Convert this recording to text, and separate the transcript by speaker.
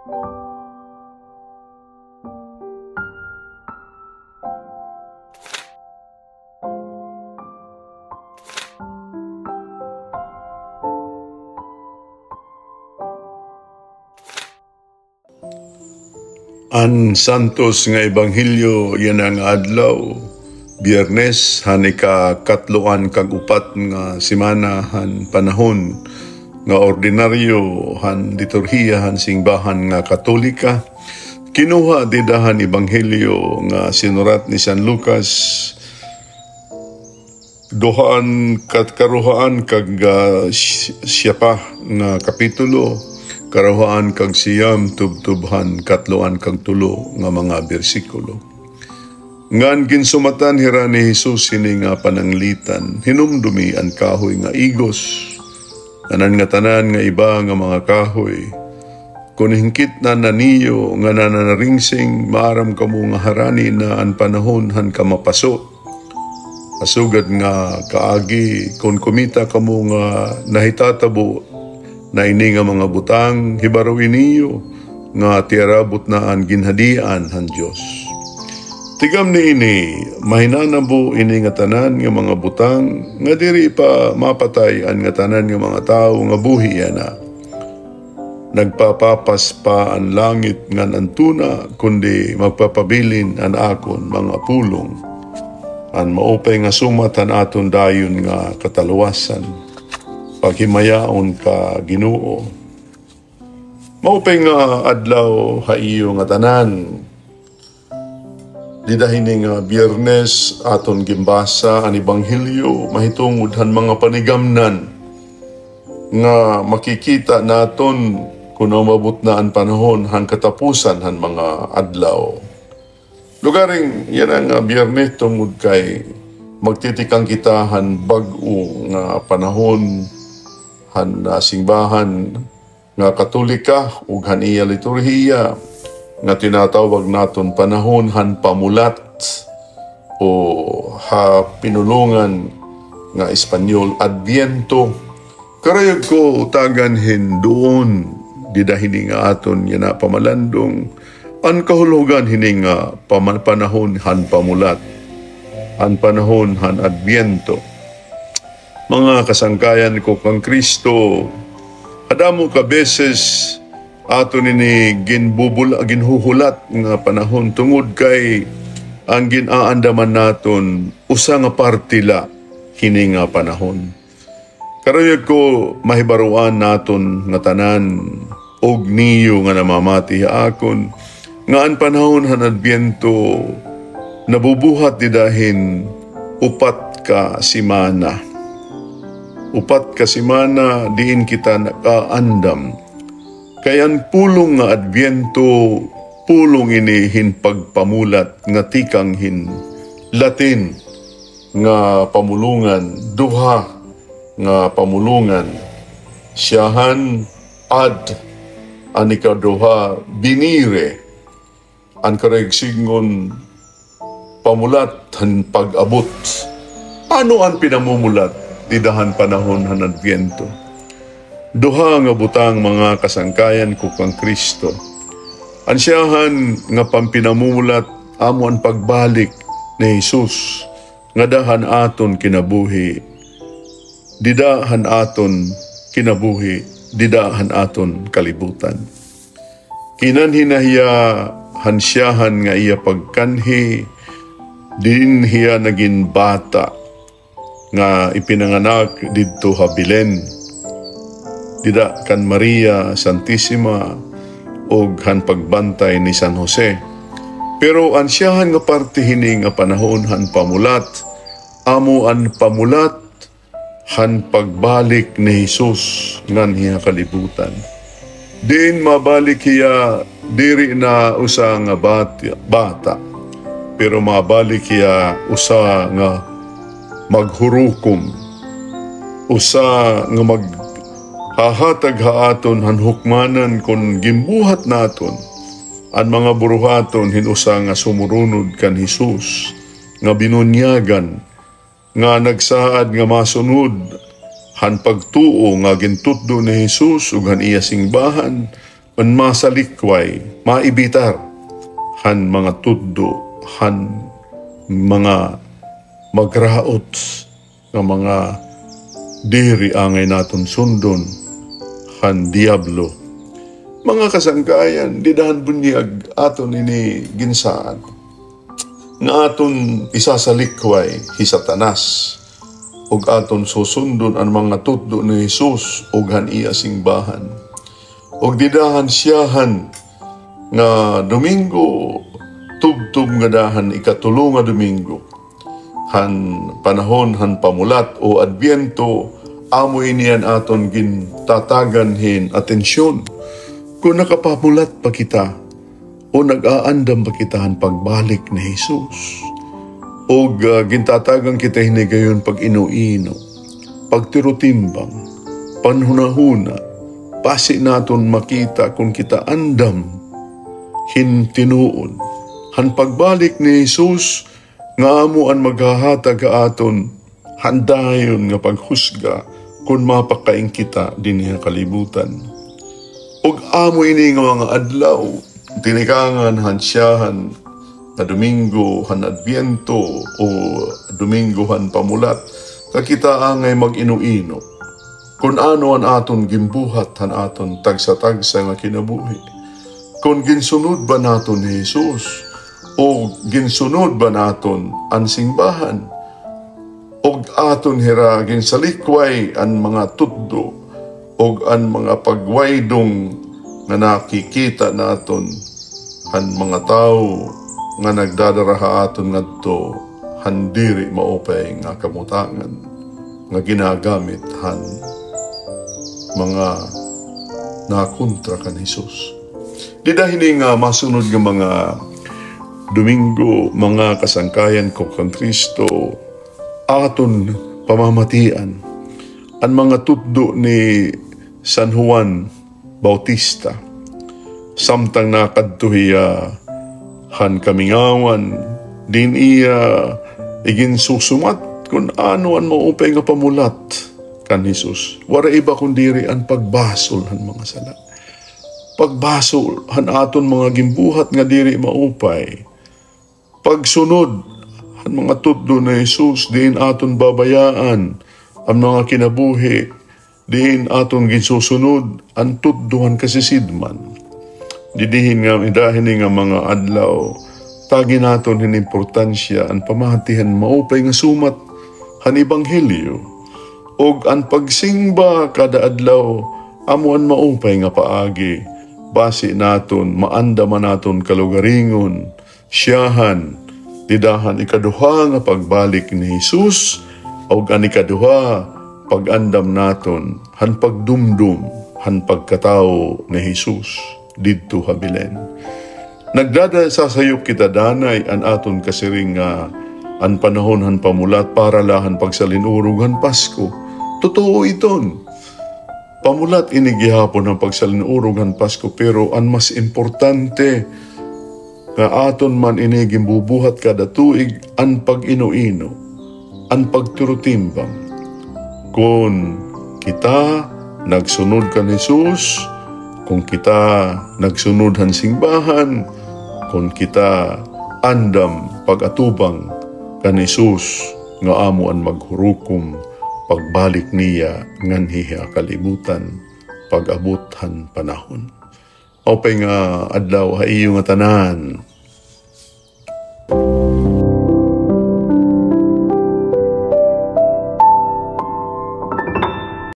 Speaker 1: An santos nga ebanghelyo yan ang adlaw, Biyernes, han ika-katloan kag upat nga semana han panahon nga ordinaryo han liturhiya han simbahan nga Katolika. Kinuha didahan ebanghelyo nga sinurat ni San Lucas, duhaan karuhaan kag siyapa nga kapitulo, karahaan kag siyam tubtubhan katloan kag tulo nga mga bersikulo. Ngan ginsumatan hira ni Jesus sini nga pananglitan, hinumdumi ang kahoy nga igos, kanan nga tanan nga iba nga mga kahoy. Kung hingkit na naniyo nga nananaringsing, maaram kamo nga harani na ang panahon han ka mapaso. Asugad nga kaagi, kung kumita kamo nga nahitatabo, na ini nga mga butang hibarawin niyo nga tiarabot na ang ginhadian han Diyos. Tigam ni ini, mahinanabo ini nga tanan nga mga butang nga diri pa mapatay ang nga tanan nga mga tao nga buhi yana. Nagpapapas pa ang langit nga antuna kundi magpapabilin ang akon mga pulong. Ang maupay nga sumatan aton dayon nga kataluwasan. Paghimayaon ka Ginoo. Maupay nga adlaw haiyo nga tanan. Didahini nga Biyernes aton gimbasa ang ebanghelyo, mahitungod han mga panigamnan nga makikita naton kuno mabut na ang panahon han katapusan han mga adlaw. Lugaring yan ang Biyernes tungod kay magtitikang kita han bag-o nga panahon han simbahan nga Katolika ug han iya liturhiya nga tinatawag naton panahon han pamulat o ha pinulungan nga Espanyol Adviento. Karayag ko utagan doon didahini nga aton yana pamalandong an kahulugan hini nga panahon han pamulat, an panahon han Adviento. Mga kasangkayan ko kang Kristo, adamo ka beses ato nini ginhuhulat nga panahon tungod kay ang ginaandaman naton usa nga partila hini nga panahon. Karayag ko mahibaruan naton nga tanan og niyo nga namamati akon nga ang panahon han Adviento nabubuhat didahin upat ka semana. Upat ka semana diin kita nakaandam. Kaya ang pulong nga Adviento, pulong ini hin pagpamulat nga tikang hin Latin nga pamulungan, duha nga pamulungan. Siyahan ad, anika duha binire, ang karigsingon pamulat han pag-abot. Ano ang pinamumulat? Didahan panahon han Adviento. Duha nga butang mga kasangkayan ko kang Kristo. Ansyahan nga pampinamumulat amo ang pagbalik ni Jesus nga dahan aton kinabuhi. Didahan aton kinabuhi, didahan aton kalibutan. Kinanhinahiya hansyahan nga iya pagkanhi, din hiya naging bata nga ipinanganak didto ha Belen, dida kan Maria Santissima og han pagbantay ni San Jose. Pero ansyahan nga parte hini nga panahon han pamulat, amo an pamulat han pagbalik ni Jesus ngan hiya kalibutan. Din mabalik hiya diri na usa nga bata, pero mabalik hiya usa nga maghurukom, usa nga maghahatag haaton han hukmanan kon gimbuhat naton ang mga buruhaton hinusa nga sumurunod kan Jesus nga binunyagan nga nagsaad nga masunod han pagtuo nga gintutdo ni Jesus ug han iya singbahan an masalikway, maibitar, han mga tuddo, han mga magraot, nga mga diri angay naton sundon, han diablo. Mga kasangkayan, didahan bunyag aton ini ginsaan, nga aton isasalikway hi Satanas, ug aton susundon ang mga tuddo ni Jesus ug han iya singbahan. Ug didahan siyahan nga Domingo, tubtub nga dahan ikatulo nga Domingo, han panahon han pamulat o Adbyento, amoy niyan aton gintatagan hin atensyon. Kung nakapamulat pa kita o nag-aandam pa kita han pagbalik ni Jesus, o gintatagang kita hinigayon pag inuino, pagtirutimbang, panhunahuna, pasi naton makita kung kita andam hintinuon. Han pagbalik ni Jesus, nga amo ang maghahatag aton, handayon nga paghusga kung mapakain kita din niya kalibutan. Og amo ini nga mga adlaw, tinikangan hansyahan na Domingo han Adbyento o Domingo han pamulat, kakita angay mag-inuino kung ano ang aton gimbuhat han aton tagsa-tagsa nga kinabuhi. Kung ginsunod ba naton ni Jesus o ginsunod ba naton ang simbahan o aton hira ginsalikway ang mga tuddo o ang mga pagwaydong nga nakikita naton han mga tao nga nagdadaraha aton ngadto handiri maupay nga kamutangan nga ginagamit han mga nakontra kan Jesus. Di dahil nga masunod nga mga Domingo, mga kasangkayan ko kang Kristo, aton pamamatian ang mga tuddo ni San Juan Bautista, samtang nakadtuhiya han kamingawan, din iya igin susumat kung ano ang maupay nga pamulat kan Jesus. Wara iba kundiri ang pagbasol han mga sala. Pagbasol han aton mga gimbuhat nga diri maupay. Pagsunod han mga tudlo na Jesus, diin aton babayaan ang mga kinabuhi, diin aton ginsusunod ang tuddohan kasisidman. Didihin nga idahin nga mga adlaw, tagi naton hin importansya ang pamatihan maupay nga sumat han ebanghelyo. Og ang pagsingba kada adlaw, amuan maupay nga paagi, base naton, maandaman naton kalugaringon, siyahan, didahan ikaduha nga pagbalik ni Jesus, og ang ikaduha, pag-andam naton, han pagdumdum, han pagkatao ni Jesus, didto habilen. Nagdadasasayop kita danay an aton kasiring nga an panahon han pamulat para lahan pagsalinurog han Pasko. Totoo iton. Pamulat inigihapon ang pagsalinurog han Pasko, pero ang mas importante nga aton man iniging bubuhat kada tuig ang pag-inuino, ang pagturutimbang. Kung kita nagsunod kan Jesus, kung kita nagsunod han singbahan, kung kita andam pag-atubang kan Jesus, nga amo ang maghurukom pagbalik niya nganhiya kalibutan, pag-abot han panahon. Opay nga adlaw haiyo nga tanan,